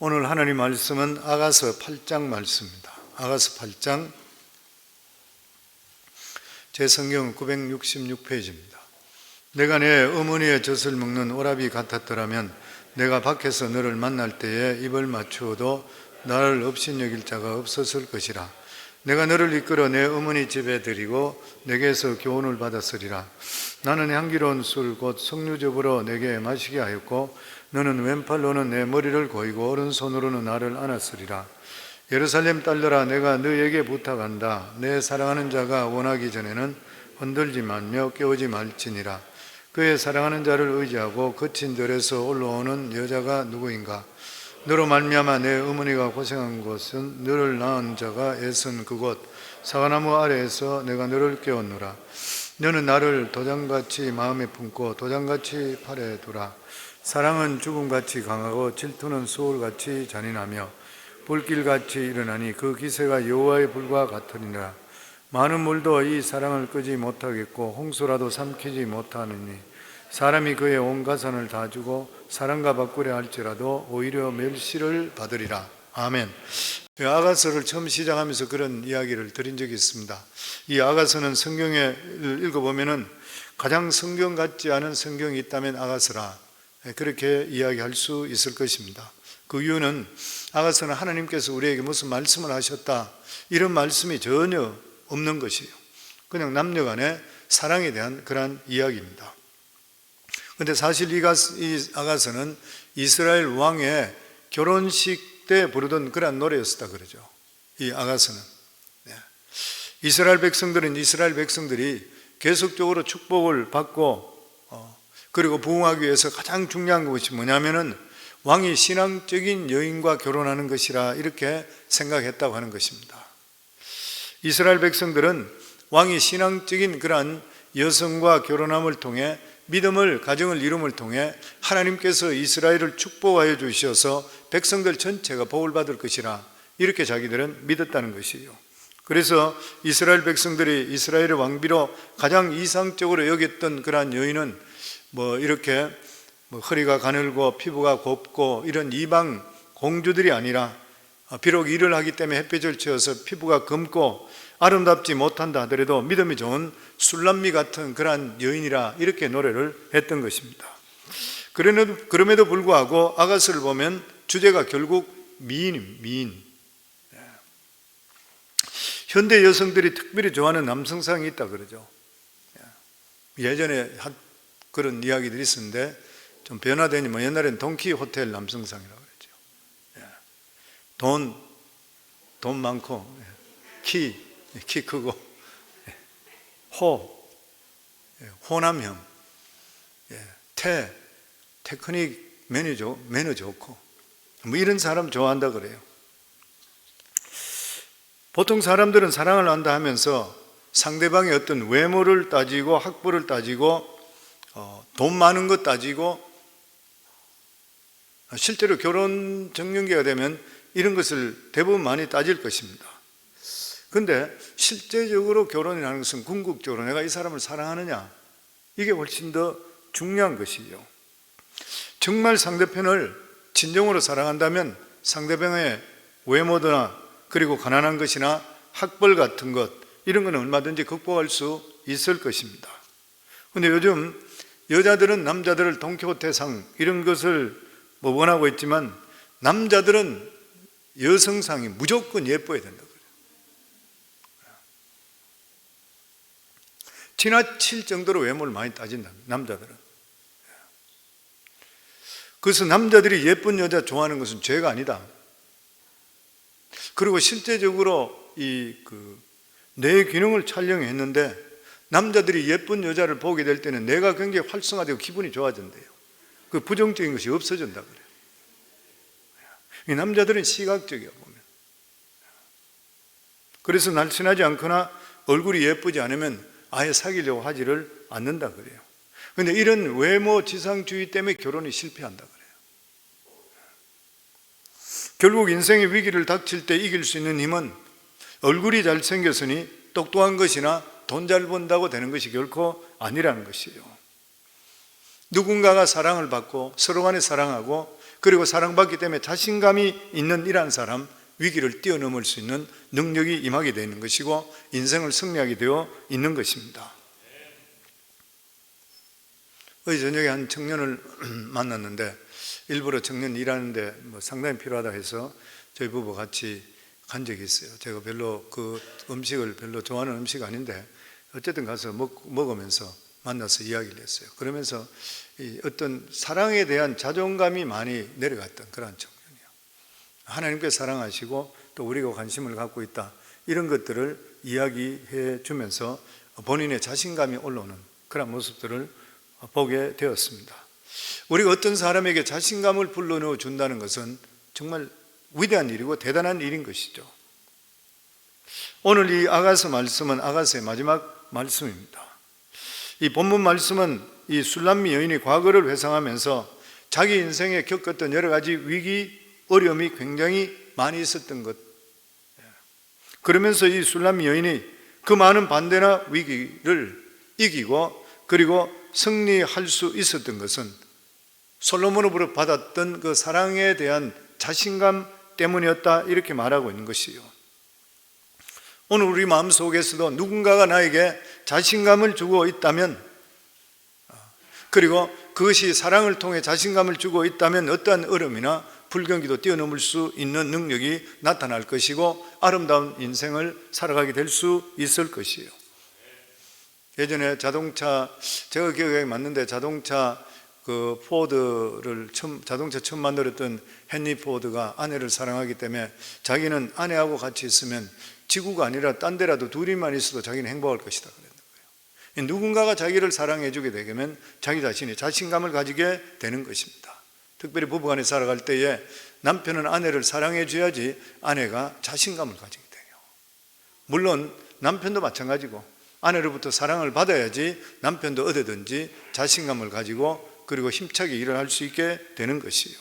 오늘 하나님 말씀은 아가서 8장 말씀입니다. 아가서 8장, 제 성경은 966페이지입니다. 내가 내 어머니의 젖을 먹는 오라비 같았더라면 내가 밖에서 너를 만날 때에 입을 맞추어도 나를 업신여길 자가 없었을 것이라. 내가 너를 이끌어 내 어머니 집에 들이고 내게서 교훈을 받았으리라. 나는 향기로운 술 곧 석류즙으로 내게 마시게 하였고 너는 왼팔로는 내 머리를 고이고 오른손으로는 나를 안았으리라. 예루살렘 딸들아, 내가 너에게 부탁한다. 내 사랑하는 자가 원하기 전에는 흔들지 말며 깨우지 말지니라. 그의 사랑하는 자를 의지하고 거친 들에서 올라오는 여자가 누구인가? 너로 말미암아 내 어머니가 고생한 곳은 너를 낳은 자가 애쓴 그곳 사과나무 아래에서 내가 너를 깨웠노라. 너는 나를 도장같이 마음에 품고 도장같이 팔에 두라. 사랑은 죽음같이 강하고 질투는 수월같이 잔인하며 불길같이 일어나니 그 기세가 여호와의 불과 같으니라. 많은 물도 이 사랑을 끄지 못하겠고 홍수라도 삼키지 못하느니 사람이 그의 온 가산을 다 주고 사랑과 바꾸려 할지라도 오히려 멸시를 받으리라. 아멘. 아가서를 처음 시작하면서 그런 이야기를 드린 적이 있습니다. 이 아가서는 성경에 읽어보면은 가장 성경 같지 않은 성경이 있다면 아가서라, 그렇게 이야기할 수 있을 것입니다. 그 이유는 아가서는 하나님께서 우리에게 무슨 말씀을 하셨다 이런 말씀이 전혀 없는 것이에요. 그냥 남녀간의 사랑에 대한 그런 이야기입니다. 그런데 사실 이 아가서는 이스라엘 왕의 결혼식 때 부르던 그런 노래였다 그러죠. 이 아가서는 이스라엘 백성들이 계속적으로 축복을 받고 그리고 부흥하기 위해서 가장 중요한 것이 뭐냐면은 왕이 신앙적인 여인과 결혼하는 것이라 이렇게 생각했다고 하는 것입니다. 이스라엘 백성들은 왕이 신앙적인 그러한 여성과 결혼함을 통해 믿음을, 가정을 이룸을 통해 하나님께서 이스라엘을 축복하여 주셔서 백성들 전체가 복을 받을 것이라 이렇게 자기들은 믿었다는 것이에요. 그래서 이스라엘 백성들이 이스라엘의 왕비로 가장 이상적으로 여겼던 그러한 여인은 이렇게 허리가 가늘고 피부가 곱고 이런 이방 공주들이 아니라 비록 일을 하기 때문에 햇빛을 쬐어서 피부가 검고 아름답지 못한다 하더라도 믿음이 좋은 술람미 같은 그러한 여인이라 이렇게 노래를 했던 것입니다. 그럼에도 불구하고 아가서를 보면 주제가 결국 미인. 현대 여성들이 특별히 좋아하는 남성상이 있다 그러죠. 예전에 그런 이야기들이 있었는데 좀 변화되니 옛날에는 돈키호텔 남성상이라고 그랬죠. 돈 많고 키 크고 호남형, 테크닉 매너 좋고 이런 사람 좋아한다 그래요. 보통 사람들은 사랑을 한다 하면서 상대방의 어떤 외모를 따지고 학벌을 따지고 돈 많은 것 따지고 실제로 결혼 정년기가 되면 이런 것을 대부분 많이 따질 것입니다. 그런데 실제적으로 결혼이라는 것은 궁극적으로 내가 이 사람을 사랑하느냐, 이게 훨씬 더 중요한 것이죠. 정말 상대편을 진정으로 사랑한다면 상대방의 외모나 그리고 가난한 것이나 학벌 같은 것 이런 것은 얼마든지 극복할 수 있을 것입니다. 그런데 요즘 여자들은 남자들을 돈키호테상 이런 것을 원하고 있지만 남자들은 여성상이 무조건 예뻐야 된다 그래요. 지나칠 정도로 외모를 많이 따진다, 남자들은. 그래서 남자들이 예쁜 여자 좋아하는 것은 죄가 아니다. 그리고 실제적으로 뇌 기능을 촬영했는데 남자들이 예쁜 여자를 보게 될 때는 뇌가 굉장히 활성화되고 기분이 좋아진대요. 그 부정적인 것이 없어진다 그래요. 이 남자들은 시각적이야 보면. 그래서 날씬하지 않거나 얼굴이 예쁘지 않으면 아예 사귀려고 하지를 않는다 그래요. 그런데 이런 외모 지상주의 때문에 결혼이 실패한다 그래요. 결국 인생의 위기를 닥칠 때 이길 수 있는 힘은 얼굴이 잘생겼으니 똑똑한 것이나 돈 잘 번다고 되는 것이 결코 아니라는 것이에요. 누군가가 사랑을 받고 서로 간에 사랑하고 그리고 사랑받기 때문에 자신감이 있는 이러한 사람, 위기를 뛰어넘을 수 있는 능력이 임하게 되어 있는 것이고 인생을 승리하게 되어 있는 것입니다. 어제 저녁에 한 청년을 만났는데 일부러 청년 일하는데 상당히 필요하다 해서 저희 부부 같이 간 적이 있어요. 제가 별로 그 음식을 별로 좋아하는 음식 아닌데 어쨌든 가서 먹으면서 만나서 이야기를 했어요. 그러면서 어떤 사랑에 대한 자존감이 많이 내려갔던 그런 청년이에요. 하나님께 사랑하시고 또 우리가 관심을 갖고 있다, 이런 것들을 이야기해 주면서 본인의 자신감이 올라오는 그런 모습들을 보게 되었습니다. 우리가 어떤 사람에게 자신감을 불러넣어 준다는 것은 정말 위대한 일이고 대단한 일인 것이죠. 오늘 이 아가서 말씀은 아가서의 마지막 말씀입니다. 이 본문 말씀은 이 술람미 여인이 과거를 회상하면서 자기 인생에 겪었던 여러 가지 위기, 어려움이 굉장히 많이 있었던 것, 그러면서 이 술람미 여인이 그 많은 반대나 위기를 이기고 그리고 승리할 수 있었던 것은 솔로몬으로부터 받았던 그 사랑에 대한 자신감 때문이었다, 이렇게 말하고 있는 것이요. 오늘 우리 마음속에서도 누군가가 나에게 자신감을 주고 있다면, 그리고 그것이 사랑을 통해 자신감을 주고 있다면 어떠한 어려움이나 불경기도 뛰어넘을 수 있는 능력이 나타날 것이고 아름다운 인생을 살아가게 될 수 있을 것이에요. 예전에 제가 기억에 맞는데 자동차 포드를 자동차 처음 만들었던 헨리 포드가 아내를 사랑하기 때문에 자기는 아내하고 같이 있으면 지구가 아니라 딴 데라도 둘이만 있어도 자기는 행복할 것이다 그랬는 거예요. 누군가가 자기를 사랑해 주게 되면 자기 자신이 자신감을 가지게 되는 것입니다. 특별히 부부간에 살아갈 때에 남편은 아내를 사랑해 줘야지 아내가 자신감을 가지게 돼요. 물론 남편도 마찬가지고 아내로부터 사랑을 받아야지 남편도 어디든지 자신감을 가지고 그리고 힘차게 일을 할 수 있게 되는 것이에요.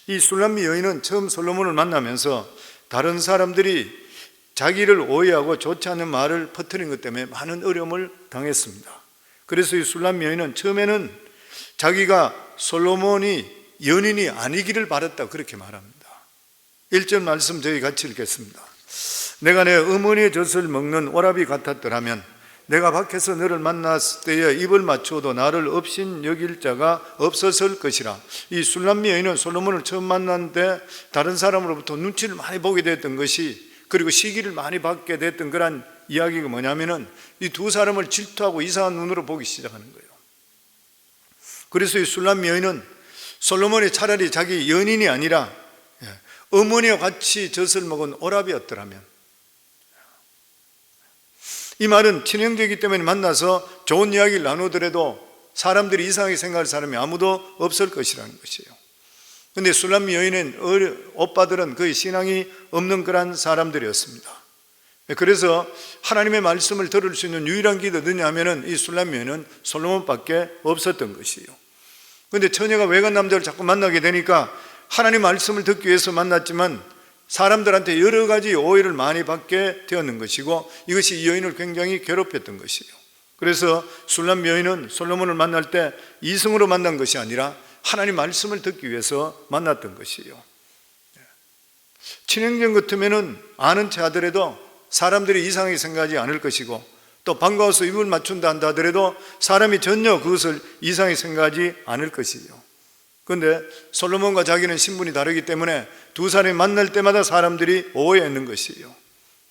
이 술람미 여인은 처음 솔로몬을 만나면서 다른 사람들이 자기를 오해하고 좋지 않은 말을 퍼뜨린 것 때문에 많은 어려움을 당했습니다. 그래서 이 술람미 여인은 처음에는 자기가 솔로몬이 연인이 아니기를 바랐다고 그렇게 말합니다. 1절 말씀 저희 같이 읽겠습니다. 내가 내 어머니의 젖을 먹는 오라비 같았더라면 내가 밖에서 너를 만났을 때에 입을 맞추어도 나를 업신 여길 자가 없었을 것이라. 이 술람미 여인은 솔로몬을 처음 만났는데 다른 사람으로부터 눈치를 많이 보게 됐던 것이, 그리고 시기를 많이 받게 됐던 그런 이야기가 뭐냐면은 이 두 사람을 질투하고 이상한 눈으로 보기 시작하는 거예요. 그래서 이 술람미 여인은 솔로몬이 차라리 자기 연인이 아니라 어머니와 같이 젖을 먹은 오라비였더라면, 이 말은 친형제이기 때문에 만나서 좋은 이야기를 나누더라도 사람들이 이상하게 생각할 사람이 아무도 없을 것이라는 것이에요. 그런데 술람미 여인은 오빠들은 거의 신앙이 없는 그런 사람들이었습니다. 그래서 하나님의 말씀을 들을 수 있는 유일한 길이 어디냐 하면은 이 술람미 여인은 솔로몬밖에 없었던 것이에요. 그런데 처녀가 외간 남자를 자꾸 만나게 되니까 하나님 말씀을 듣기 위해서 만났지만 사람들한테 여러 가지 오해를 많이 받게 되었는 것이고 이것이 이 여인을 굉장히 괴롭혔던 것이에요. 그래서 술람미 여인은 솔로몬을 만날 때 이성으로 만난 것이 아니라 하나님 말씀을 듣기 위해서 만났던 것이에요. 친형제 같으면은 아는 체 하더라도 사람들이 이상하게 생각하지 않을 것이고, 또 반가워서 입을 맞춘다 한다 하더라도 사람이 전혀 그것을 이상하게 생각하지 않을 것이에요. 그런데 솔로몬과 자기는 신분이 다르기 때문에 두 사람이 만날 때마다 사람들이 오해했는 것이에요.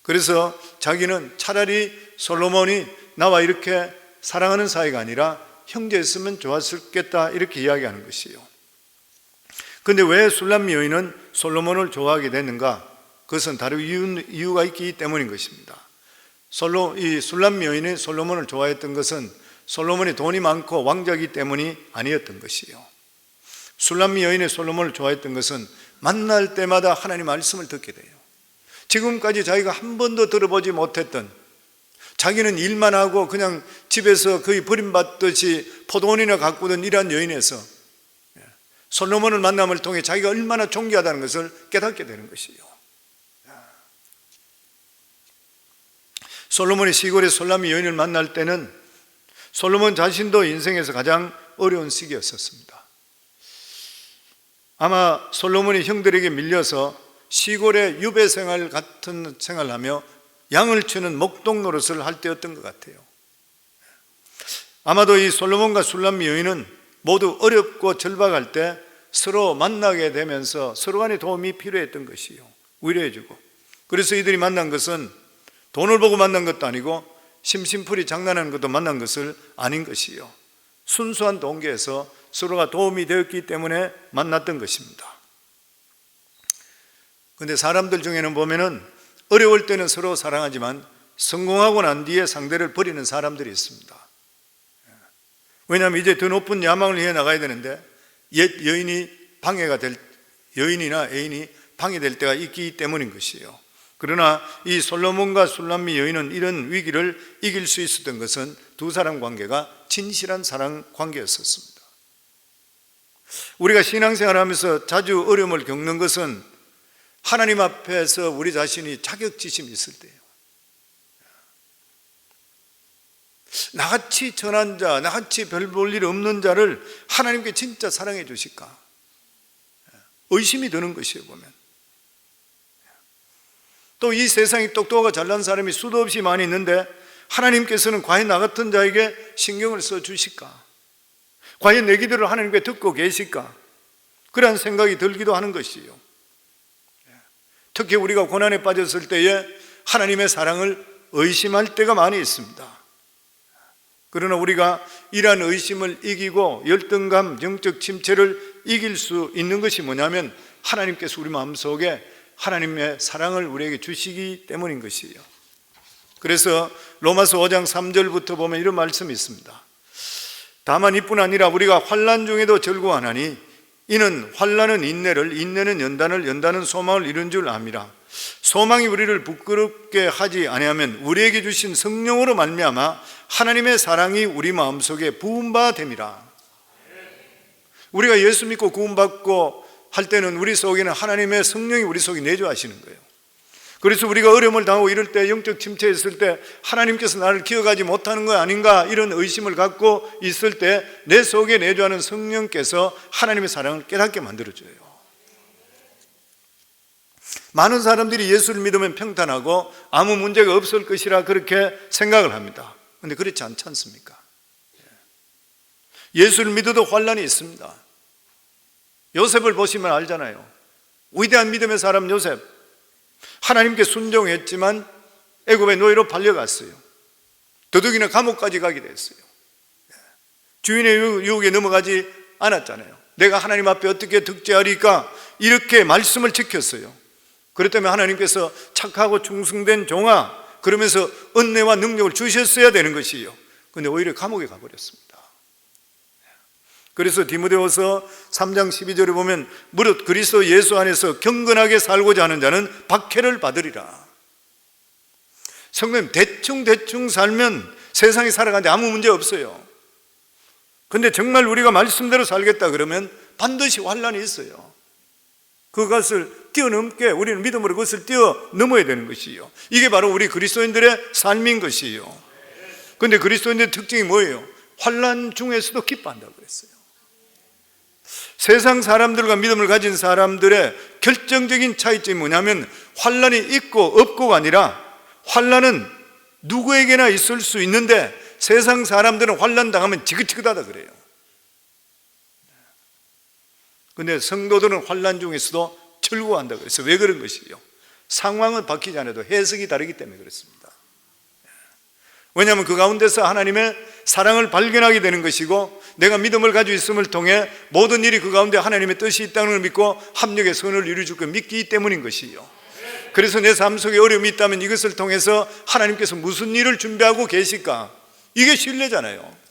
그래서 자기는 차라리 솔로몬이 나와 이렇게 사랑하는 사이가 아니라 형제였으면 좋았겠다, 이렇게 이야기하는 것이에요. 그런데 왜 술람미 여인은 솔로몬을 좋아하게 됐는가? 그것은 다른 이유가 있기 때문인 것입니다. 이 술람미 여인이 솔로몬을 좋아했던 것은 솔로몬이 돈이 많고 왕자이기 때문이 아니었던 것이에요. 술람미 여인이 솔로몬을 좋아했던 것은 만날 때마다 하나님 말씀을 듣게 돼요. 지금까지 자기가 한 번도 들어보지 못했던, 자기는 일만 하고 그냥 집에서 거의 버림받듯이 포도원이나 가꾸던 이러한 여인에서 솔로몬을 만남을 통해 자기가 얼마나 존귀하다는 것을 깨닫게 되는 것이에요. 솔로몬이 시골의 술람미 여인을 만날 때는 솔로몬 자신도 인생에서 가장 어려운 시기였었습니다. 아마 솔로몬이 형들에게 밀려서 시골의 유배 생활 같은 생활을 하며 양을 치는 목동 노릇을 할 때였던 것 같아요. 아마도 이 솔로몬과 술람미 여인은 모두 어렵고 절박할 때 서로 만나게 되면서 서로 간에 도움이 필요했던 것이요, 위로해주고. 그래서 이들이 만난 것은 돈을 보고 만난 것도 아니고 심심풀이 장난하는 것도 만난 것을 아닌 것이요, 순수한 동기에서 서로가 도움이 되었기 때문에 만났던 것입니다. 그런데 사람들 중에는 보면은 어려울 때는 서로 사랑하지만 성공하고 난 뒤에 상대를 버리는 사람들이 있습니다. 왜냐하면 이제 더 높은 야망을 위해 나가야 되는데 옛 여인이 방해가 될, 여인이나 애인이 방해될 때가 있기 때문인 것이에요. 그러나 이 솔로몬과 술람미 여인은 이런 위기를 이길 수 있었던 것은 두 사람 관계가 진실한 사랑 관계였었습니다. 우리가 신앙생활하면서 자주 어려움을 겪는 것은 하나님 앞에서 우리 자신이 자격지심이 있을 때예요. 나같이 전한 자, 나같이 별 볼 일 없는 자를 하나님께 진짜 사랑해 주실까? 의심이 드는 것이에요, 보면. 또 이 세상에 똑똑하고 잘난 사람이 수도 없이 많이 있는데 하나님께서는 과연 나 같은 자에게 신경을 써 주실까? 과연 내 기도를 하나님께 듣고 계실까? 그러한 생각이 들기도 하는 것이에요. 특히 우리가 고난에 빠졌을 때에 하나님의 사랑을 의심할 때가 많이 있습니다. 그러나 우리가 이러한 의심을 이기고 열등감, 영적 침체를 이길 수 있는 것이 뭐냐면 하나님께서 우리 마음속에 하나님의 사랑을 우리에게 주시기 때문인 것이에요. 그래서 로마서 5장 3절부터 보면 이런 말씀이 있습니다. 다만 이뿐 아니라 우리가 환난 중에도 즐거워하나니 이는 환난은 인내를, 인내는 연단을, 연단은 소망을 이룬 줄 압니다. 소망이 우리를 부끄럽게 하지 아니하면 우리에게 주신 성령으로 말미암아 하나님의 사랑이 우리 마음속에 부은 바 됨이라. 우리가 예수 믿고 구원받고 할 때는 우리 속에는 하나님의 성령이 우리 속에 내주하시는 거예요. 그래서 우리가 어려움을 당하고 이럴 때, 영적 침체에 있을 때 하나님께서 나를 기억하지 못하는 거 아닌가 이런 의심을 갖고 있을 때 내 속에 내주하는 성령께서 하나님의 사랑을 깨닫게 만들어줘요. 많은 사람들이 예수를 믿으면 평탄하고 아무 문제가 없을 것이라 그렇게 생각을 합니다. 그런데 그렇지 않지 않습니까? 예수를 믿어도 환난이 있습니다. 요셉을 보시면 알잖아요. 위대한 믿음의 사람 요셉, 하나님께 순종했지만 애굽의 노예로 팔려갔어요. 더더욱이나 감옥까지 가게 됐어요. 주인의 유혹에 넘어가지 않았잖아요. 내가 하나님 앞에 어떻게 득죄하리까 이렇게 말씀을 지켰어요. 그렇기 때문에 하나님께서 착하고 충성된 종아 그러면서 은혜와 능력을 주셨어야 되는 것이에요. 그런데 오히려 감옥에 가버렸습니다. 그래서 디모데후서 3장 12절에 보면 무릇 그리스도 예수 안에서 경건하게 살고자 하는 자는 박해를 받으리라. 성도님, 대충 살면 세상에 살아가는데 아무 문제 없어요. 근데 정말 우리가 말씀대로 살겠다 그러면 반드시 환난이 있어요. 그것을 뛰어넘게 우리는 믿음으로 그것을 뛰어넘어야 되는 것이에요. 이게 바로 우리 그리스도인들의 삶인 것이에요. 그런데 그리스도인들의 특징이 뭐예요? 환난 중에서도 기뻐한다고 그랬어요. 세상 사람들과 믿음을 가진 사람들의 결정적인 차이점이 뭐냐면 환난이 있고 없고가 아니라 환난은 누구에게나 있을 수 있는데 세상 사람들은 환난 당하면 지긋지긋하다 그래요. 그런데 성도들은 환난 중에서도 즐거워한다 그랬어요. 왜 그런 것이에요? 상황은 바뀌지 않아도 해석이 다르기 때문에 그렇습니다. 왜냐하면 그 가운데서 하나님의 사랑을 발견하게 되는 것이고 내가 믿음을 가지고 있음을 통해 모든 일이 그 가운데 하나님의 뜻이 있다는 걸 믿고 합력의 선을 이루어줄 걸 믿기 때문인 것이에요. 그래서 내 삶 속에 어려움이 있다면 이것을 통해서 하나님께서 무슨 일을 준비하고 계실까? 이게 신뢰잖아요.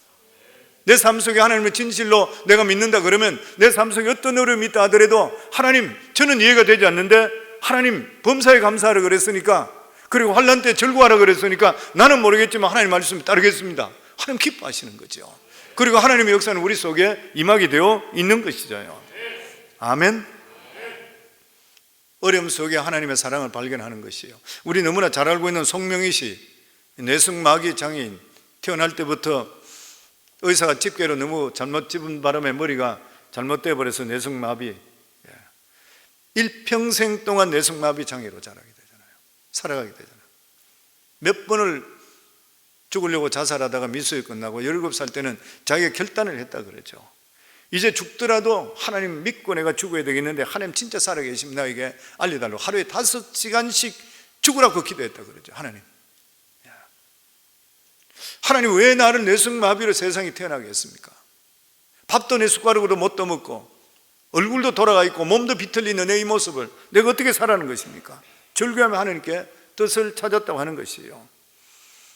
내 삶 속에 하나님을 진실로 내가 믿는다 그러면 내 삶 속에 어떤 어려움이 있다 하더라도 하나님 저는 이해가 되지 않는데 하나님 범사에 감사하라 그랬으니까 그리고 환난 때 즐거워하라 그랬으니까 나는 모르겠지만 하나님 말씀에 따르겠습니다. 하나님 기뻐하시는 거죠. 그리고 하나님의 역사는 우리 속에 임하게 되어 있는 것이죠. 아멘. 어려움 속에 하나님의 사랑을 발견하는 것이에요. 우리 너무나 잘 알고 있는 송명희 씨, 뇌승마귀 장애인, 태어날 때부터 의사가 집게로 너무 잘못 집은 바람에 머리가 잘못되어 버려서 뇌승마비, 일평생 동안 뇌성마비 장애로 자라게 되잖아요. 살아가게 되잖아요. 몇 번을 죽으려고 자살하다가 미수에 끝나고 17살 때는 자기가 결단을 했다 그러죠. 이제 죽더라도 하나님 믿고 내가 죽어야 되겠는데 하나님 진짜 살아계시면 나에게 알려달라고 하루에 5시간씩 죽으라고 기도했다 그러죠. 하나님 왜 나를 뇌성마비로 세상에 태어나게 했습니까? 밥도 내 숟가락으로 못 떠먹고 얼굴도 돌아가 있고 몸도 비틀리는 내 이 모습을 내가 어떻게 살아가는 것입니까? 절규하며 하나님께 뜻을 찾았다고 하는 것이에요.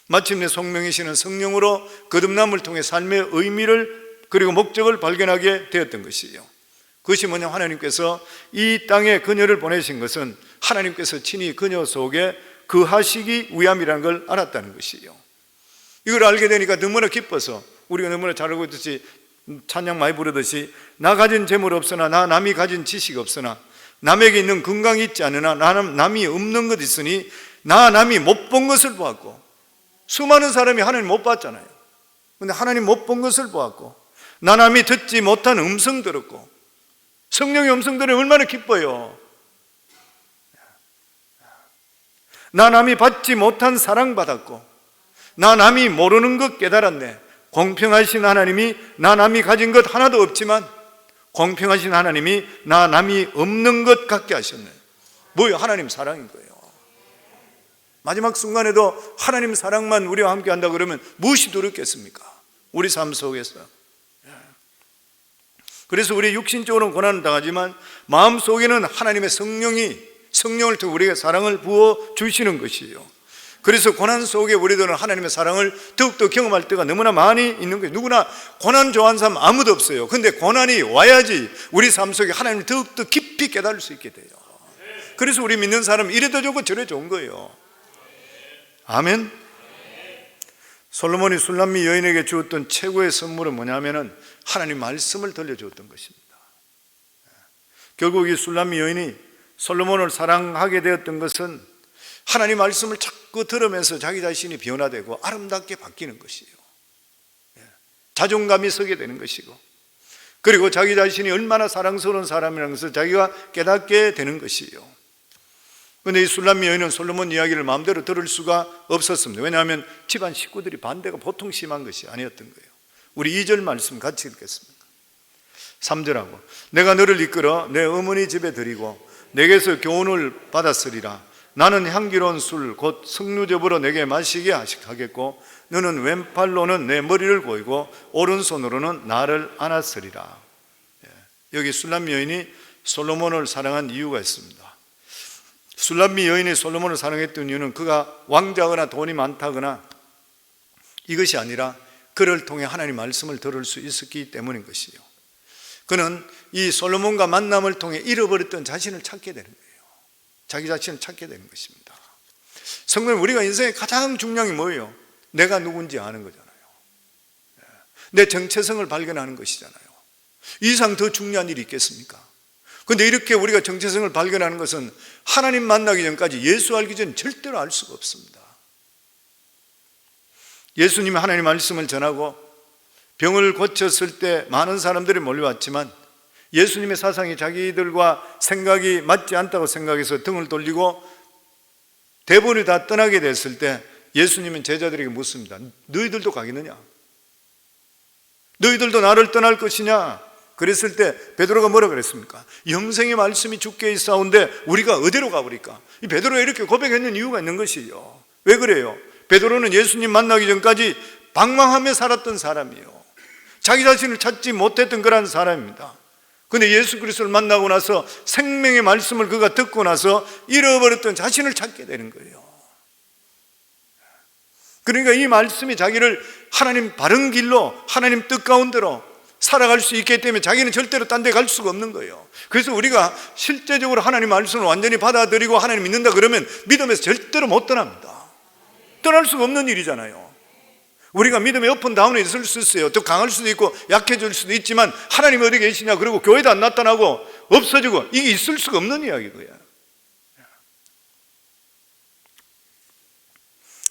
마침내 송명이시는 성령으로 거듭남을 통해 삶의 의미를 그리고 목적을 발견하게 되었던 것이에요. 그것이 뭐냐, 하나님께서 이 땅에 그녀를 보내신 것은 하나님께서 친히 그녀 속에 거하시기 위함이라는 걸 알았다는 것이에요. 이걸 알게 되니까 너무나 기뻐서 우리가 너무나 잘 알고 있듯이 찬양 많이 부르듯이 나 가진 재물 없으나 나 남이 가진 지식 없으나 남에게 있는 건강이 있지 않으나 남이 없는 것 있으니 나 남이 못 본 것을 보았고, 수많은 사람이 하나님 못 봤잖아요. 근데 하나님 못 본 것을 보았고, 나 남이 듣지 못한 음성 들었고, 성령의 음성 들으면 얼마나 기뻐요. 나 남이 받지 못한 사랑 받았고, 나 남이 모르는 것 깨달았네. 공평하신 하나님이 나 남이 가진 것 하나도 없지만 공평하신 하나님이 나 남이 없는 것 같게 하셨네. 뭐예요? 하나님 사랑인 거예요. 마지막 순간에도 하나님 사랑만 우리와 함께 한다 그러면 무엇이 두렵겠습니까? 우리 삶 속에서. 그래서 우리 육신적으로는 고난을 당하지만 마음속에는 하나님의 성령을 통해 우리에게 사랑을 부어 주시는 것이에요. 그래서 고난 속에 우리들은 하나님의 사랑을 더욱더 경험할 때가 너무나 많이 있는 거예요. 누구나 고난 좋아하는 사람 아무도 없어요. 그런데 고난이 와야지 우리 삶 속에 하나님을 더욱더 깊이 깨달을 수 있게 돼요. 그래서 우리 믿는 사람은 이래도 좋고 저래 좋은 거예요. 아멘. 솔로몬이 술람미 여인에게 주었던 최고의 선물은 뭐냐면은 하나님 말씀을 들려주었던 것입니다. 결국 이 술람미 여인이 솔로몬을 사랑하게 되었던 것은 하나님 말씀을 자꾸 들으면서 자기 자신이 변화되고 아름답게 바뀌는 것이에요. 자존감이 서게 되는 것이고, 그리고 자기 자신이 얼마나 사랑스러운 사람이라는 것을 자기가 깨닫게 되는 것이에요. 그런데 이 술람미 여인은 솔로몬 이야기를 마음대로 들을 수가 없었습니다. 왜냐하면 집안 식구들이 반대가 보통 심한 것이 아니었던 거예요. 우리 2절 말씀 같이 읽겠습니다. 3절하고 내가 너를 이끌어 내 어머니 집에 들이고 내게서 교훈을 받았으리라. 나는 향기로운 술 곧 석류즙으로 내게 마시게 하겠고 너는 왼팔로는 내 머리를 고이고 오른손으로는 나를 안았으리라. 여기 술람미 여인이 솔로몬을 사랑한 이유가 있습니다. 술람미 여인이 솔로몬을 사랑했던 이유는 그가 왕자거나 돈이 많다거나 이것이 아니라 그를 통해 하나님 말씀을 들을 수 있었기 때문인 것이에요. 그는 이 솔로몬과 만남을 통해 잃어버렸던 자신을 찾게 되는 거예요. 자기 자신을 찾게 되는 것입니다. 성도님, 우리가 인생에 가장 중요한 게 뭐예요? 내가 누군지 아는 거잖아요. 내 정체성을 발견하는 것이잖아요. 이 이상 더 중요한 일이 있겠습니까? 그런데 이렇게 우리가 정체성을 발견하는 것은 하나님 만나기 전까지, 예수 알기 전 절대로 알 수가 없습니다. 예수님이 하나님 말씀을 전하고 병을 고쳤을 때 많은 사람들이 몰려왔지만 예수님의 사상이 자기들과 생각이 맞지 않다고 생각해서 등을 돌리고 대부분이 다 떠나게 됐을 때 예수님은 제자들에게 묻습니다. 너희들도 가겠느냐? 너희들도 나를 떠날 것이냐? 그랬을 때 베드로가 뭐라 그랬습니까? 영생의 말씀이 주께 있사온데 우리가 어디로 가버릴까? 이 베드로가 이렇게 고백했는 이유가 있는 것이에요. 왜 그래요? 베드로는 예수님 만나기 전까지 방황하며 살았던 사람이에요. 자기 자신을 찾지 못했던 그런 사람입니다. 그런데 예수 그리스도를 만나고 나서 생명의 말씀을 그가 듣고 나서 잃어버렸던 자신을 찾게 되는 거예요. 그러니까 이 말씀이 자기를 하나님 바른 길로, 하나님 뜻 가운데로 살아갈 수 있기 때문에 자기는 절대로 딴 데 갈 수가 없는 거예요. 그래서 우리가 실제적으로 하나님 말씀을 완전히 받아들이고 하나님 믿는다 그러면 믿음에서 절대로 못 떠납니다. 떠날 수가 없는 일이잖아요. 우리가 믿음의 업은 다운에 있을 수 있어요. 더 강할 수도 있고 약해질 수도 있지만 하나님 어디 계시냐, 그리고 교회도 안 나타나고 없어지고, 이게 있을 수가 없는 이야기고요.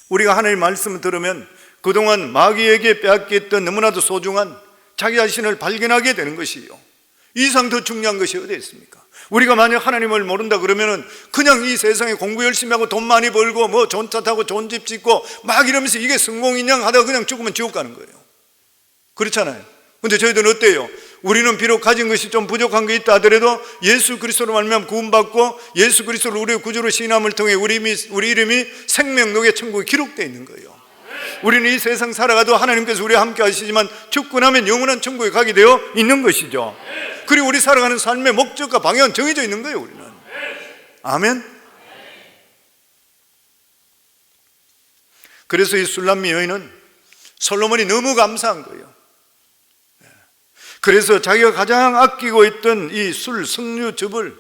우리가 하나님 말씀을 들으면 그동안 마귀에게 빼앗겼던 너무나도 소중한 자기 자신을 발견하게 되는 것이에요. 이 이상 더 중요한 것이 어디 있습니까? 우리가 만약 하나님을 모른다 그러면은 그냥 이 세상에 공부 열심히 하고 돈 많이 벌고 뭐 좋은 차 타고 좋은 집 짓고 막 이러면서 이게 성공이냐 하다가 그냥 죽으면 지옥 가는 거예요. 그렇잖아요. 근데 저희들은 어때요? 우리는 비록 가진 것이 좀 부족한 게 있다 하더라도 예수 그리스도로 말미암아 구원받고 예수 그리스도를 우리의 구주로 신함을 통해 우리 이름이 생명록의 천국에 기록되어 있는 거예요. 우리는 이 세상 살아가도 하나님께서 우리와 함께 하시지만 죽고 나면 영원한 천국에 가게 되어 있는 것이죠. 그리고 우리 살아가는 삶의 목적과 방향은 정해져 있는 거예요. 우리는. 아멘. 그래서 이 술람미 여인은 솔로몬이 너무 감사한 거예요. 그래서 자기가 가장 아끼고 있던 이 술, 석류즙을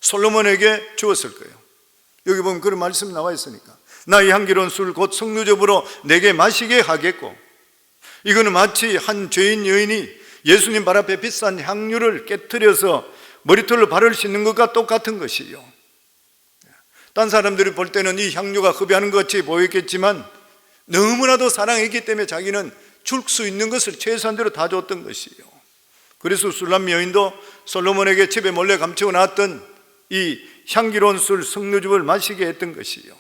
솔로몬에게 주었을 거예요. 여기 보면 그런 말씀 나와 있으니까 나의 향기로운 술 곧 석류즙으로 내게 마시게 하겠고, 이거는 마치 한 죄인 여인이 예수님 발 앞에 비싼 향유를 깨트려서 머리털로 발을 씻는 것과 똑같은 것이에요. 딴 사람들이 볼 때는 이 향유가 흡연하는 것 같이 보였겠지만 너무나도 사랑했기 때문에 자기는 줄 수 있는 것을 최소한대로 다 줬던 것이에요. 그래서 술람미 여인도 솔로몬에게 집에 몰래 감추어 놨던 이 향기로운 술 석류즙을 마시게 했던 것이에요.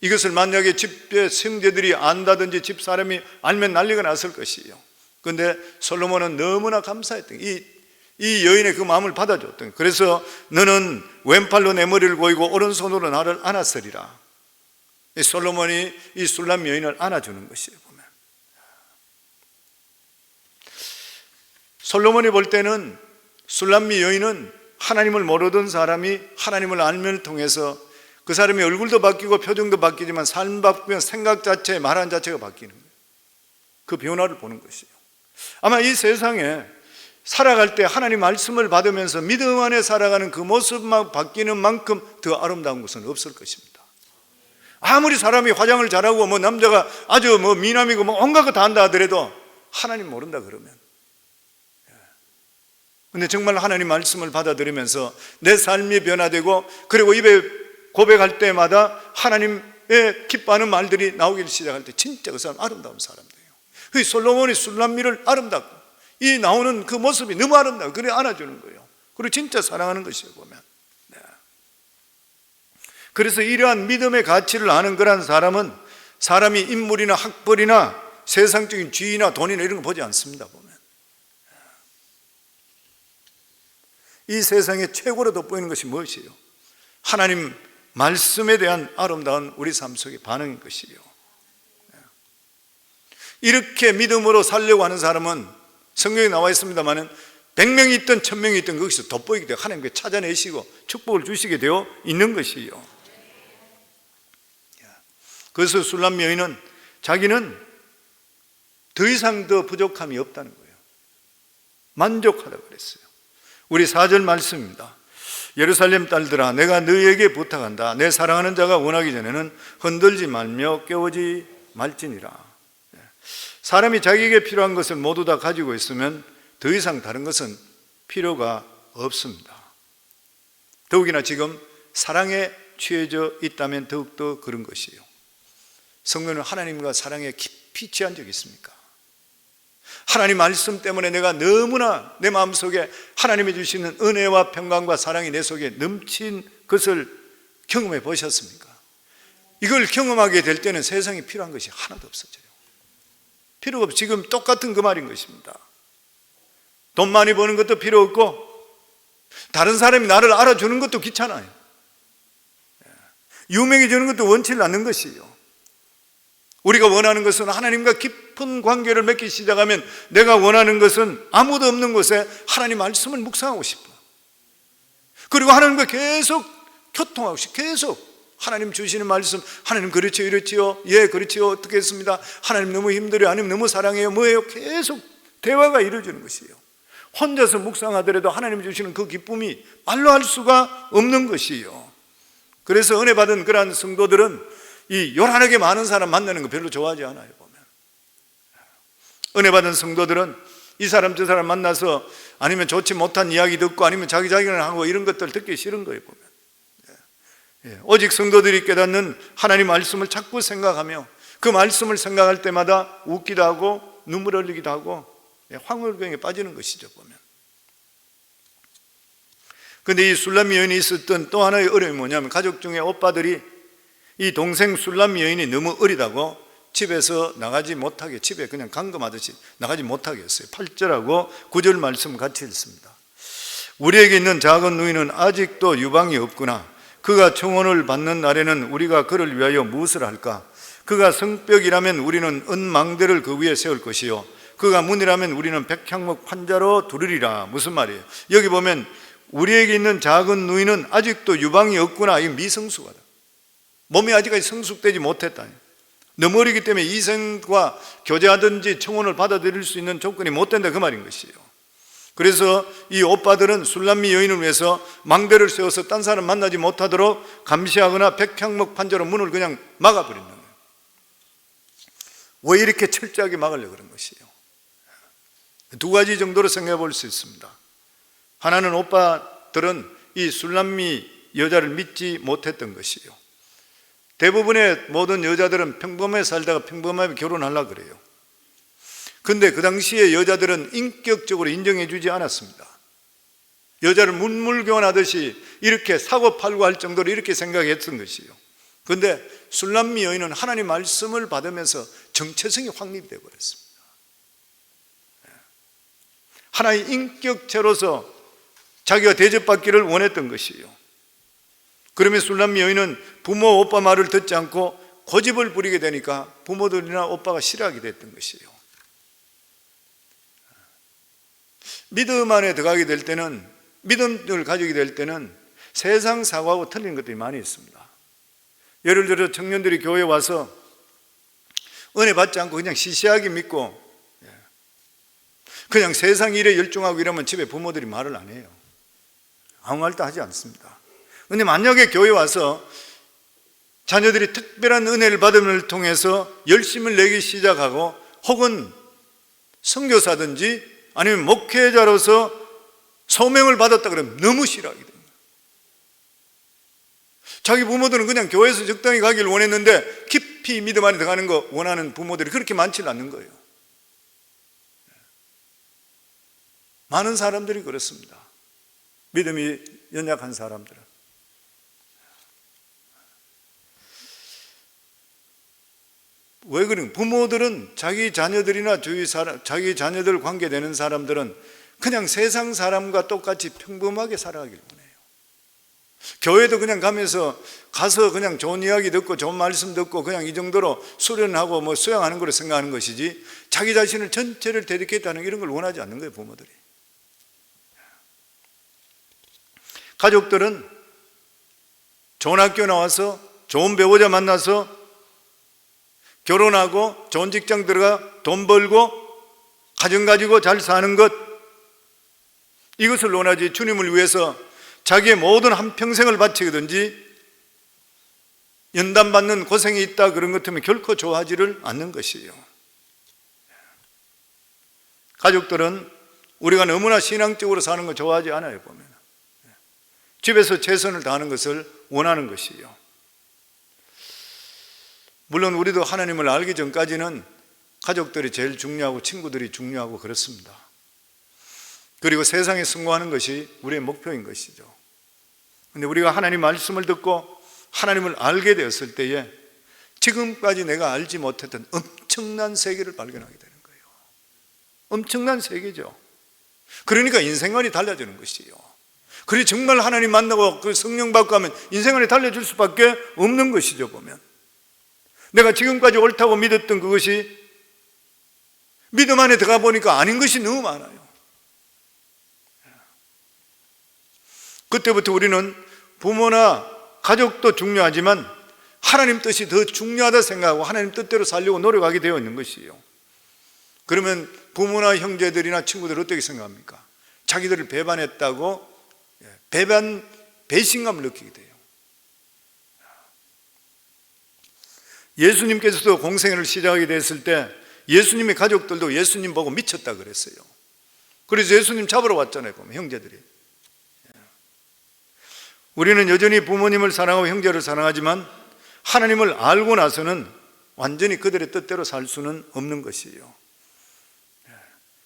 이것을 만약에 집에 형제들이 안다든지 집 사람이 알면 난리가 났을 것이에요. 그런데 솔로몬은 너무나 감사했던 이 여인의 그 마음을 받아줬던. 그래서 너는 왼팔로 내 머리를 고이고 오른손으로 나를 안았으리라. 이 솔로몬이 이 술람 여인을 안아주는 것이에요. 보면 솔로몬이 볼 때는 술람미 여인은 하나님을 모르던 사람이 하나님을 알면 통해서 그 사람이 얼굴도 바뀌고 표정도 바뀌지만 삶 바뀌면 생각 자체, 말하는 자체가 바뀌는 거예요. 그 변화를 보는 것이에요. 아마 이 세상에 살아갈 때 하나님 말씀을 받으면서 믿음 안에 살아가는 그 모습만 바뀌는 만큼 더 아름다운 것은 없을 것입니다. 아무리 사람이 화장을 잘하고 뭐 남자가 아주 뭐 미남이고 뭐 온갖 거 다 한다 하더라도 하나님 모른다 그러면, 근데 정말 하나님 말씀을 받아들이면서 내 삶이 변화되고 그리고 입에 고백할 때마다 하나님의 기뻐하는 말들이 나오기 시작할 때 진짜 그 사람 아름다운 사람들이에요. 그 솔로몬이 술람미를 아름답고 이 나오는 그 모습이 너무 아름다워. 그래 안아주는 거예요. 그리고 진짜 사랑하는 것이에요 보면. 네. 그래서 이러한 믿음의 가치를 아는 그런 사람은 사람이 인물이나 학벌이나 세상적인 지위나 돈이나 이런 거 보지 않습니다 보면. 이 세상에 최고로 돋보이는 것이 무엇이에요? 하나님 말씀에 대한 아름다운 우리 삶 속의 반응인 것이에요. 이렇게 믿음으로 살려고 하는 사람은 성경에 나와 있습니다만 100명이 있든 1000명이 있든 거기서 돋보이게 되어 하나님께 찾아내시고 축복을 주시게 되어 있는 것이에요. 그래서 술람미 여인은 자기는 더 이상 더 부족함이 없다는 거예요. 만족하라고 그랬어요. 우리 4절 말씀입니다. 예루살렘 딸들아 내가 너희에게 부탁한다. 내 사랑하는 자가 원하기 전에는 흔들지 말며 깨우지 말지니라. 사람이 자기에게 필요한 것을 모두 다 가지고 있으면 더 이상 다른 것은 필요가 없습니다. 더욱이나 지금 사랑에 취해져 있다면 더욱더 그런 것이에요. 성도는 하나님과 사랑에 깊이 취한 적이 있습니까? 하나님 말씀 때문에 내가 너무나 내 마음속에 하나님이 주시는 은혜와 평강과 사랑이 내 속에 넘친 것을 경험해 보셨습니까? 이걸 경험하게 될 때는 세상에 필요한 것이 하나도 없어져요. 필요가 없어. 지금 똑같은 그 말인 것입니다. 돈 많이 버는 것도 필요 없고 다른 사람이 나를 알아주는 것도 귀찮아요. 유명해지는 것도 원치를 않는 것이에요. 우리가 원하는 것은 하나님과 깊은 관계를 맺기 시작하면 내가 원하는 것은 아무도 없는 곳에 하나님 말씀을 묵상하고 싶어. 그리고 하나님과 계속 교통하고 싶어. 계속 하나님 주시는 말씀, 하나님 그렇죠 이렇지요, 예 그렇지요, 어떻게 했습니다, 하나님 너무 힘들어요, 하나님 너무 사랑해요, 뭐예요, 계속 대화가 이루어지는 것이에요. 혼자서 묵상하더라도 하나님 주시는 그 기쁨이 말로 할 수가 없는 것이에요. 그래서 은혜 받은 그러한 성도들은 이 요란하게 많은 사람 만나는 거 별로 좋아하지 않아요 보면. 은혜 받은 성도들은 이 사람 저 사람 만나서 아니면 좋지 못한 이야기 듣고 아니면 자기는 하고 이런 것들 듣기 싫은 거예요 보면. 오직 성도들이 깨닫는 하나님 말씀을 자꾸 생각하며 그 말씀을 생각할 때마다 웃기도 하고 눈물 흘리기도 하고 황홀경에 빠지는 것이죠 보면. 근데 이 술람미 여인이 있었던 또 하나의 어려움이 뭐냐면 가족 중에 오빠들이 이 동생 술람미 여인이 너무 어리다고 집에서 나가지 못하게, 집에 그냥 감금하듯이 나가지 못하게 했어요. 8절하고 9절 말씀 같이 읽습니다. 우리에게 있는 작은 누이는 아직도 유방이 없구나. 그가 청혼을 받는 날에는 우리가 그를 위하여 무엇을 할까? 그가 성벽이라면 우리는 은망대를 그 위에 세울 것이요, 그가 문이라면 우리는 백향목 판자로 두르리라. 무슨 말이에요? 여기 보면 우리에게 있는 작은 누이는 아직도 유방이 없구나. 이 미성숙하다. 몸이 아직까지 성숙되지 못했다. 너무 어리기 때문에 이성과 교제하든지 청혼을 받아들일 수 있는 조건이 못 된다, 그 말인 것이에요. 그래서 이 오빠들은 술람미 여인을 위해서 망대를 세워서 딴 사람 만나지 못하도록 감시하거나 백향목 판자로 문을 그냥 막아버리는 거예요. 왜 이렇게 철저하게 막으려고 그런 것이에요? 두 가지 정도로 생각해 볼 수 있습니다. 하나는 오빠들은 이 술람미 여자를 믿지 못했던 것이에요. 대부분의 모든 여자들은 평범하게 살다가 평범하게 결혼하려고 그래요. 근데 그 당시에 여자들은 인격적으로 인정해 주지 않았습니다. 여자를 문물교환하듯이 이렇게 사고팔고 할 정도로 이렇게 생각했던 것이에요. 그런데 술람미 여인은 하나님 말씀을 받으면서 정체성이 확립이 되어 버렸습니다. 하나의 인격체로서 자기가 대접받기를 원했던 것이에요. 그러면 술람미 여인은 부모, 오빠 말을 듣지 않고 고집을 부리게 되니까 부모들이나 오빠가 싫어하게 됐던 것이에요. 믿음 안에 들어가게 될 때는, 믿음을 가지게 될 때는 세상 사고하고 틀린 것들이 많이 있습니다. 예를 들어 청년들이 교회에 와서 은혜 받지 않고 그냥 시시하게 믿고 그냥 세상 일에 열중하고 이러면 집에 부모들이 말을 안 해요. 아무 말도 하지 않습니다. 그런데 만약에 교회에 와서 자녀들이 특별한 은혜를 받음을 통해서 열심을 내기 시작하고 혹은 선교사든지 아니면 목회자로서 소명을 받았다 그러면 너무 싫어하게 됩니다. 자기 부모들은 그냥 교회에서 적당히 가기를 원했는데 깊이 믿음 안에 들어가는 거 원하는 부모들이 그렇게 많지는 않는 거예요. 많은 사람들이 그렇습니다. 믿음이 연약한 사람들은. 왜 그런가? 부모들은 자기 자녀들이나 주위 사람, 자기 자녀들 관계되는 사람들은 그냥 세상 사람과 똑같이 평범하게 살아가길 원해요. 교회도 그냥 가서 그냥 좋은 이야기 듣고 좋은 말씀 듣고 그냥 이 정도로 수련하고 뭐 수양하는 걸로 생각하는 것이지 자기 자신을 전체를 dedicate하는 이런 걸 원하지 않는 거예요, 부모들이. 가족들은 좋은 학교 나와서 좋은 배우자 만나서 결혼하고 좋은 직장 들어가 돈 벌고 가정 가지고 잘 사는 것, 이것을 원하지 주님을 위해서 자기의 모든 한평생을 바치든지 연단받는 고생이 있다 그런 것 때문에 결코 좋아하지를 않는 것이에요. 가족들은 우리가 너무나 신앙적으로 사는 거 좋아하지 않아요. 보면 집에서 최선을 다하는 것을 원하는 것이에요. 물론 우리도 하나님을 알기 전까지는 가족들이 제일 중요하고 친구들이 중요하고 그렇습니다. 그리고 세상에 성공하는 것이 우리의 목표인 것이죠. 그런데 우리가 하나님 말씀을 듣고 하나님을 알게 되었을 때에 지금까지 내가 알지 못했던 엄청난 세계를 발견하게 되는 거예요. 엄청난 세계죠. 그러니까 인생관이 달라지는 것이에요. 그리고 정말 하나님 만나고 그 성령 받고 하면 인생관이 달라질 수밖에 없는 것이죠. 보면 내가 지금까지 옳다고 믿었던 그것이 믿음 안에 들어가 보니까 아닌 것이 너무 많아요. 그때부터 우리는 부모나 가족도 중요하지만 하나님 뜻이 더 중요하다 생각하고 하나님 뜻대로 살려고 노력하게 되어 있는 것이에요. 그러면 부모나 형제들이나 친구들 어떻게 생각합니까? 자기들을 배반했다고 배신감을 느끼게 돼요. 예수님께서도 공생애를 시작하게 됐을 때 예수님의 가족들도 예수님 보고 미쳤다 그랬어요. 그래서 예수님 잡으러 왔잖아요. 보면 형제들이. 우리는 여전히 부모님을 사랑하고 형제를 사랑하지만 하나님을 알고 나서는 완전히 그들의 뜻대로 살 수는 없는 것이에요.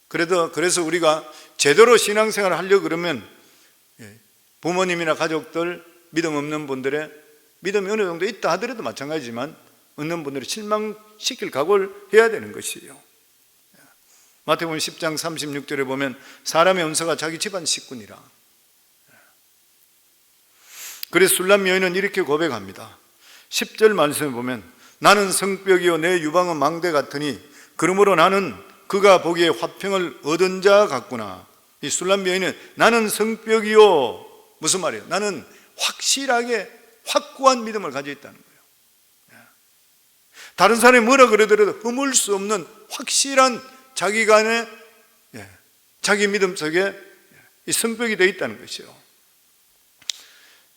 그래서 우리가 제대로 신앙생활을 하려고 그러면 부모님이나 가족들, 믿음 없는 분들의 믿음이 어느 정도 있다 하더라도 마찬가지지만 없는 분들을 실망시킬 각오를 해야 되는 것이에요. 마태복음 10장 36절에 보면 사람의 은사가 자기 집안 식구니라. 그래서 술람 여인은 이렇게 고백합니다. 10절 말씀에 보면 나는 성벽이요 내 유방은 망대 같으니 그러므로 나는 그가 보기에 화평을 얻은 자 같구나. 이 술람 여인은 나는 성벽이요, 무슨 말이에요? 나는 확실하게 확고한 믿음을 가지고 있다는 거예요. 다른 사람이 뭐라 그러더라도 허물 수 없는 확실한 자기 간의 자기 믿음 속에 이 성벽이 되어 있다는 것이요.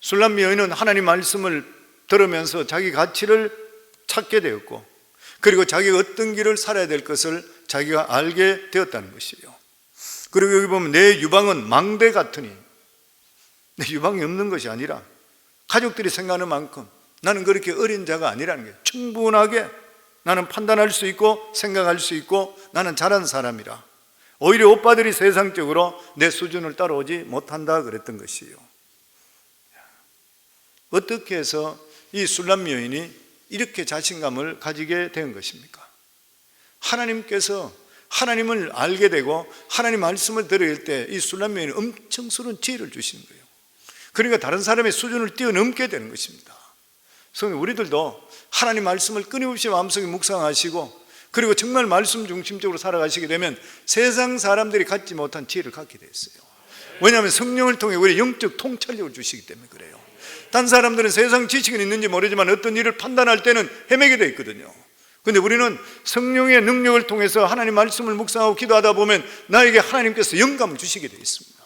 술람 여인은 하나님 말씀을 들으면서 자기 가치를 찾게 되었고, 그리고 자기가 어떤 길을 살아야 될 것을 자기가 알게 되었다는 것이에요. 그리고 여기 보면 내 유방은 망대 같으니, 내 유방이 없는 것이 아니라 가족들이 생각하는 만큼 나는 그렇게 어린 자가 아니라는 거예요. 충분하게 나는 판단할 수 있고 생각할 수 있고 나는 잘한 사람이라. 오히려 오빠들이 세상적으로 내 수준을 따라오지 못한다 그랬던 것이에요. 어떻게 해서 이 술람 여인이 이렇게 자신감을 가지게 된 것입니까? 하나님께서 하나님을 알게 되고 하나님 말씀을 들을 때 이 술람 여인은 엄청스러운 지혜를 주시는 거예요. 그러니까 다른 사람의 수준을 뛰어넘게 되는 것입니다. 그래서 우리들도 하나님 말씀을 끊임없이 마음속에 묵상하시고, 그리고 정말 말씀 중심적으로 살아가시게 되면 세상 사람들이 갖지 못한 지혜를 갖게 됐어요. 왜냐하면 성령을 통해 우리 영적 통찰력을 주시기 때문에 그래요. 딴 사람들은 세상 지식은 있는지 모르지만 어떤 일을 판단할 때는 헤매게 돼 있거든요. 근데 우리는 성령의 능력을 통해서 하나님 말씀을 묵상하고 기도하다 보면 나에게 하나님께서 영감을 주시게 되어 있습니다.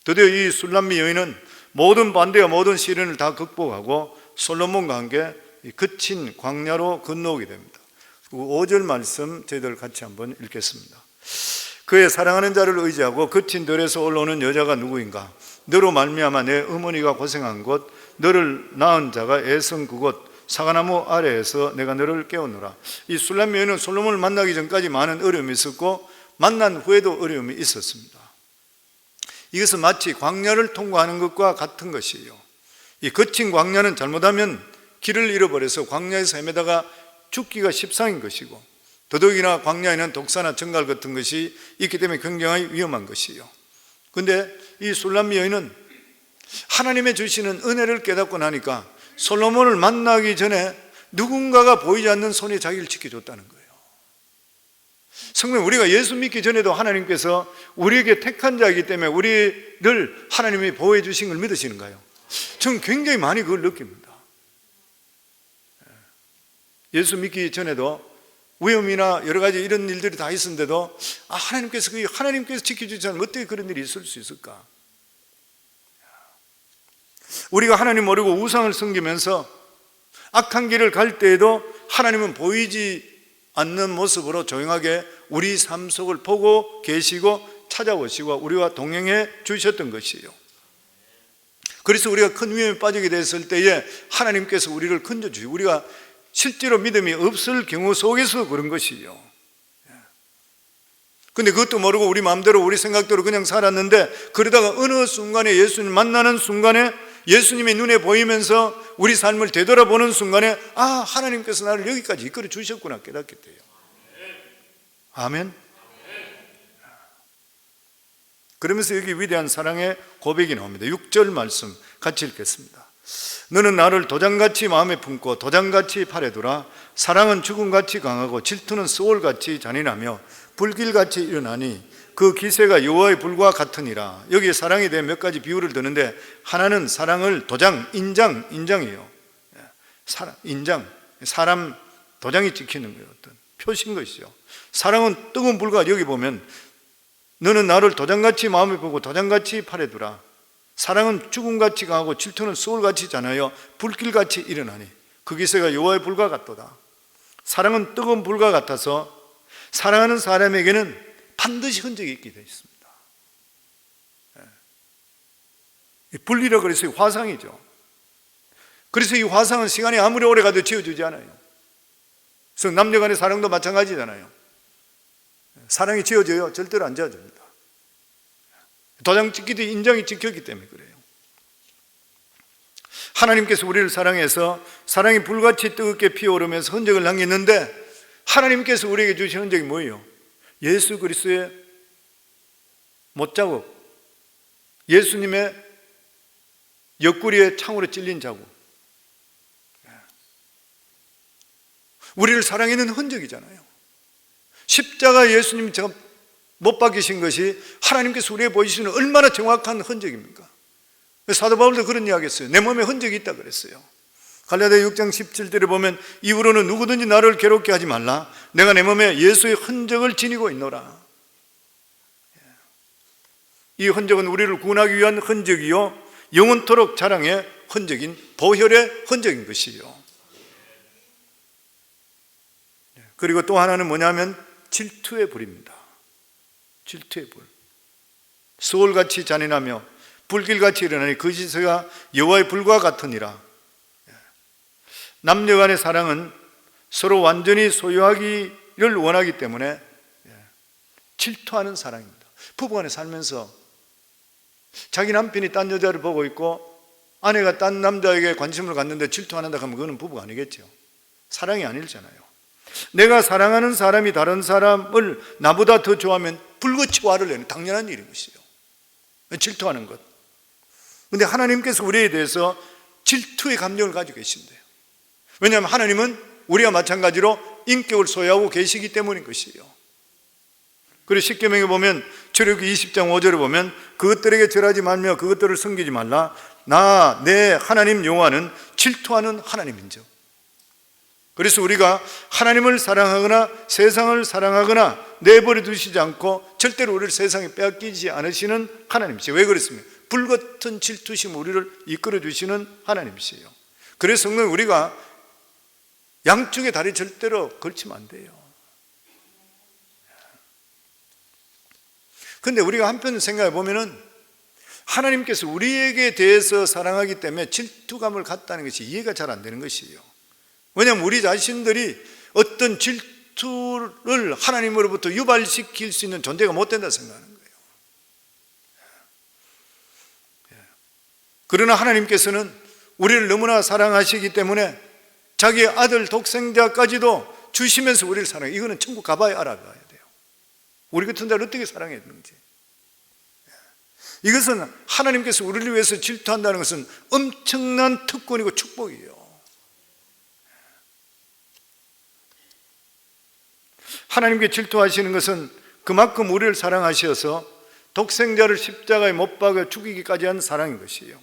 드디어 이 술람미 여인은 모든 반대와 모든 시련을 다 극복하고 솔로몬과 함께 거친 광야로 건너오게 됩니다. 5절 말씀 저희들 같이 한번 읽겠습니다. 그의 사랑하는 자를 의지하고 거친 들에서 올라오는 여자가 누구인가? 너로 말미암아 내 어머니가 고생한 곳, 너를 낳은 자가 애선 그곳 사과나무 아래에서 내가 너를 깨우노라. 이 술람 여인은 솔로몬을 만나기 전까지 많은 어려움이 있었고 만난 후에도 어려움이 있었습니다. 이것은 마치 광야를 통과하는 것과 같은 것이에요. 이 거친 광야는 잘못하면 길을 잃어버려서 광야에서 헤매다가 죽기가 십상인 것이고, 더더욱이나 광야에는 독사나 정갈 같은 것이 있기 때문에 굉장히 위험한 것이에요. 그런데 이 술람 여인은 하나님의 주시는 은혜를 깨닫고 나니까 솔로몬을 만나기 전에 누군가가 보이지 않는 손이 자기를 지켜줬다는 거예요. 성령, 우리가 예수 믿기 전에도 하나님께서 우리에게 택한 자이기 때문에 우리를 하나님이 보호해 주신 걸 믿으시는가요? 저는 굉장히 많이 그걸 느낍니다. 예수 믿기 전에도 위험이나 여러 가지 이런 일들이 다 있었는데도 하나님께서 지켜주지 않으면 어떻게 그런 일이 있을 수 있을까? 우리가 하나님 모르고 우상을 섬기면서 악한 길을 갈 때에도 하나님은 보이지 않는 모습으로 조용하게 우리 삶 속을 보고 계시고 찾아오시고 우리와 동행해 주셨던 것이에요. 그래서 우리가 큰 위험에 빠지게 됐을 때에 하나님께서 우리를 건져주시고, 우리가 실제로 믿음이 없을 경우 속에서 그런 것이에요. 근데 그것도 모르고 우리 마음대로 우리 생각대로 그냥 살았는데, 그러다가 어느 순간에 예수님 만나는 순간에 예수님이 눈에 보이면서 우리 삶을 되돌아보는 순간에 하나님께서 나를 여기까지 이끌어 주셨구나 깨닫게 돼요. 아멘. 그러면서 여기 위대한 사랑의 고백이 나옵니다. 6절 말씀 같이 읽겠습니다. 너는 나를 도장같이 마음에 품고 도장같이 팔에 두라. 사랑은 죽음같이 강하고 질투는 스올같이 잔인하며 불길같이 일어나니 그 기세가 여호와의 불과 같으니라. 여기에 사랑에 대해 몇 가지 비유를 드는데, 하나는 사랑을 도장, 인장이에요. 인장, 사람 도장이 찍히는 거예요. 어떤 표시인 것이죠. 사랑은 뜨거운 불과, 여기 보면 너는 나를 도장같이 마음에 품고 도장같이 팔에 두라. 사랑은 죽음같이 강하고 질투는 스올같이 잔하여 불길같이 일어나니 그 기세가 여호와의 불과 같도다. 사랑은 뜨거운 불과 같아서 사랑하는 사람에게는 반드시 흔적이 있게 되어 있습니다. 불이라고 그래서 화상이죠. 그래서 이 화상은 시간이 아무리 오래 가도 지워지지 않아요. 그래서 남녀 간의 사랑도 마찬가지잖아요. 사랑이 지워져요? 절대로 안 지워집니다. 도장 찍기도 인장이 찍혔기 때문에 그래요. 하나님께서 우리를 사랑해서 사랑이 불같이 뜨겁게 피어오르면서 흔적을 남겼는데, 하나님께서 우리에게 주신 흔적이 뭐예요? 예수 그리스도의 못자국, 예수님의 옆구리에 창으로 찔린 자국, 우리를 사랑하는 흔적이잖아요. 십자가 예수님 제가 못 박히신 것이 하나님께서 우리에게 보여주시는 얼마나 정확한 흔적입니까? 사도 바울도 그런 이야기 했어요. 내 몸에 흔적이 있다 그랬어요. 갈라디아 6장 17절에 보면 이후로는 누구든지 나를 괴롭게 하지 말라. 내가 내 몸에 예수의 흔적을 지니고 있노라. 이 흔적은 우리를 구원하기 위한 흔적이요, 영원토록 자랑의 흔적인 보혈의 흔적인 것이요. 그리고 또 하나는 뭐냐면 질투의 불입니다. 질투의 불. 서울같이 잔인하며 불길같이 일어나니 그 지세가 여호와의 불과 같으니라. 남녀 간의 사랑은 서로 완전히 소유하기를 원하기 때문에 질투하는 사랑입니다. 부부간에 살면서 자기 남편이 딴 여자를 보고 있고 아내가 딴 남자에게 관심을 갖는데 질투 안 한다 하면 그거는 부부가 아니겠죠. 사랑이 아니잖아요. 내가 사랑하는 사람이 다른 사람을 나보다 더 좋아하면 불같이 화를 내는 당연한 일인 것이요. 질투하는 것. 그런데 하나님께서 우리에 대해서 질투의 감정을 가지고 계신대요. 왜냐하면 하나님은 우리와 마찬가지로 인격을 소유하고 계시기 때문인 것이에요. 그리고 십계명에 보면 출애굽기 20장 5절에 보면 그것들에게 절하지 말며 그것들을 섬기지 말라. 나 내 하나님 여호와는 질투하는 하나님인즉. 그래서 우리가 하나님을 사랑하거나 세상을 사랑하거나 내버려 두시지 않고 절대로 우리를 세상에 빼앗기지 않으시는 하나님이시죠. 왜 그렇습니까? 불같은 질투심 우리를 이끌어 주시는 하나님이시요. 그래서 성도는 우리가 양쪽의 다리 절대로 걸치면 안 돼요. 그런데 우리가 한편 생각해 보면은 하나님께서 우리에게 대해서 사랑하기 때문에 질투감을 갖다는 것이 이해가 잘 안 되는 것이에요. 왜냐하면 우리 자신들이 어떤 질투를 하나님으로부터 유발시킬 수 있는 존재가 못 된다 생각하는 거예요. 그러나 하나님께서는 우리를 너무나 사랑하시기 때문에 자기 아들 독생자까지도 주시면서 우리를 사랑해요. 이거는 천국 가봐야 알아봐야 돼요. 우리 같은 자를 어떻게 사랑했는지. 이것은 하나님께서 우리를 위해서 질투한다는 것은 엄청난 특권이고 축복이에요. 하나님께 질투하시는 것은 그만큼 우리를 사랑하셔서 독생자를 십자가에 못 박아 죽이기까지 한 사랑인 것이에요.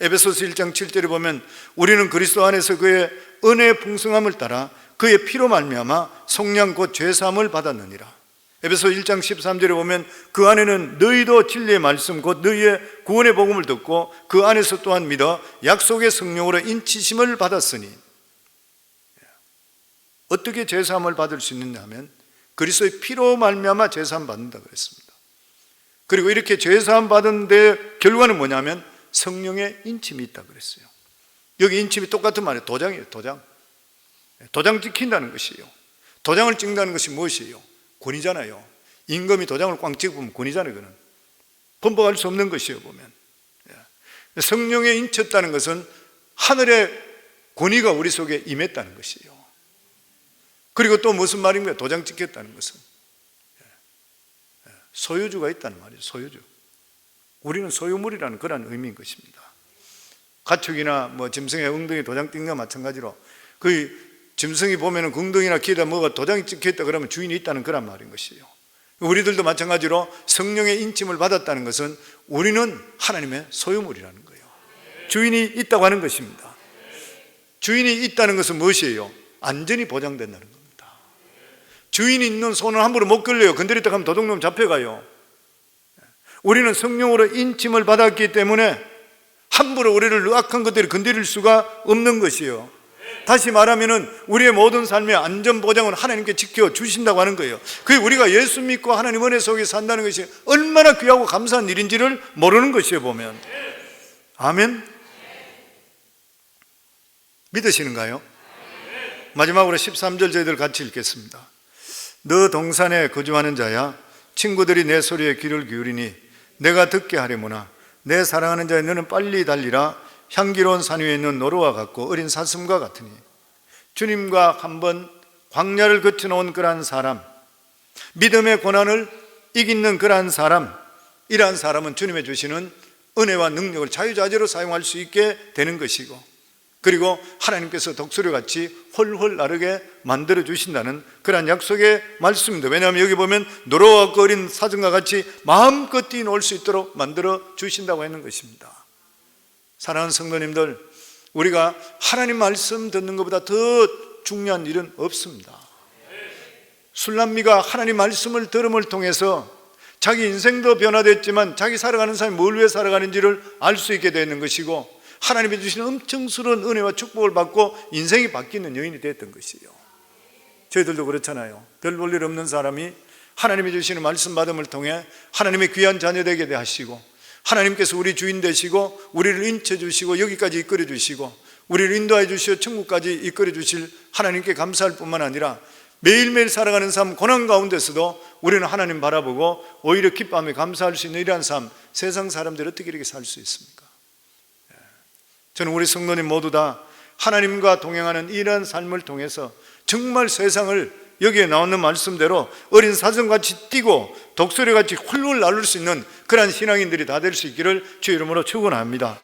에베소서 1장 7절에 보면 우리는 그리스도 안에서 그의 은혜의 풍성함을 따라 그의 피로 말미암아 속량 곧 죄사함을 받았느니라. 에베소 1장 13절에 보면 그 안에는 너희도 진리의 말씀 곧 너희의 구원의 복음을 듣고 그 안에서 또한 믿어 약속의 성령으로 인치심을 받았으니. 어떻게 죄사함을 받을 수 있느냐 하면 그리스도의 피로 말미암아 죄사함 받는다 그랬습니다. 그리고 이렇게 죄사함 받은 데 결과는 뭐냐면 성령의 인침이 있다 그랬어요. 여기 인침이 똑같은 말이에요. 도장이에요. 도장 찍힌다는 것이에요. 도장을 찍는다는 것이 무엇이에요? 권위잖아요. 임금이 도장을 꽝 찍으면 권위잖아요. 그는 번복할 수 없는 것이에요. 보면 성령에 인쳤다는 것은 하늘의 권위가 우리 속에 임했다는 것이에요. 그리고 또 무슨 말입니까? 도장 찍혔다는 것은 소유주가 있다는 말이에요. 소유주. 우리는 소유물이라는 그런 의미인 것입니다. 가축이나 짐승의 엉덩이 도장 찍는 것과 마찬가지로 그 짐승이 보면은 엉덩이나 귀에다 뭐가 도장이 찍혀있다 그러면 주인이 있다는 그런 말인 것이에요. 우리들도 마찬가지로 성령의 인침을 받았다는 것은 우리는 하나님의 소유물이라는 거예요. 주인이 있다고 하는 것입니다. 주인이 있다는 것은 무엇이에요? 안전이 보장된다는 겁니다. 주인이 있는 손은 함부로 못 걸려요. 건드렸다 하면 도둑놈 잡혀가요. 우리는 성령으로 인침을 받았기 때문에 함부로 우리를 악한 것들이 건드릴 수가 없는 것이에요. 다시 말하면 우리의 모든 삶의 안전보장은 하나님께 지켜주신다고 하는 거예요. 그게 우리가 예수 믿고 하나님 은혜 속에 산다는 것이 얼마나 귀하고 감사한 일인지를 모르는 것이에요. 보면. 아멘. 믿으시는가요? 마지막으로 13절 저희들 같이 읽겠습니다. 너 동산에 거주하는 자야 친구들이 내 소리에 귀를 기울이니 내가 듣게 하려무나 내 사랑하는 자여 너는 빨리 달리라. 향기로운 산 위에 있는 노루와 같고 어린 사슴과 같으니. 주님과 한번 광야를 거쳐놓은 그러한 사람, 믿음의 고난을 이기는 그러한 사람, 이러한 사람은 주님의 주시는 은혜와 능력을 자유자재로 사용할 수 있게 되는 것이고, 그리고 하나님께서 독수리같이 훨훨 나르게 만들어 주신다는 그러한 약속의 말씀입니다. 왜냐하면 여기 보면 노루와 어린 사슴과 같이 마음껏 뛰놀 수 있도록 만들어 주신다고 하는 것입니다. 사랑하는 성도님들, 우리가 하나님 말씀 듣는 것보다 더 중요한 일은 없습니다. 술람미가 하나님 말씀을 들음을 통해서 자기 인생도 변화됐지만 자기 살아가는 삶이 뭘 위해 살아가는지를 알 수 있게 되는 것이고, 하나님이 주시는 엄청스러운 은혜와 축복을 받고 인생이 바뀌는 여인이 됐던 것이에요. 저희들도 그렇잖아요. 별 볼 일 없는 사람이 하나님이 주시는 말씀 받음을 통해 하나님의 귀한 자녀 되게 하시고, 하나님께서 우리 주인 되시고 우리를 인쳐 주시고 여기까지 이끌어 주시고 우리를 인도해 주시어 천국까지 이끌어 주실 하나님께 감사할 뿐만 아니라 매일매일 살아가는 삶 고난 가운데서도 우리는 하나님 바라보고 오히려 기뻐하며 감사할 수 있는 이러한 삶, 세상 사람들이 어떻게 이렇게 살 수 있습니까? 저는 우리 성도님 모두 다 하나님과 동행하는 이러한 삶을 통해서 정말 세상을 여기에 나오는 말씀대로 어린 사슴같이 뛰고 독수리같이 훌훌 날릴 수 있는 그러한 신앙인들이 다 될 수 있기를 주의 이름으로 축원합니다.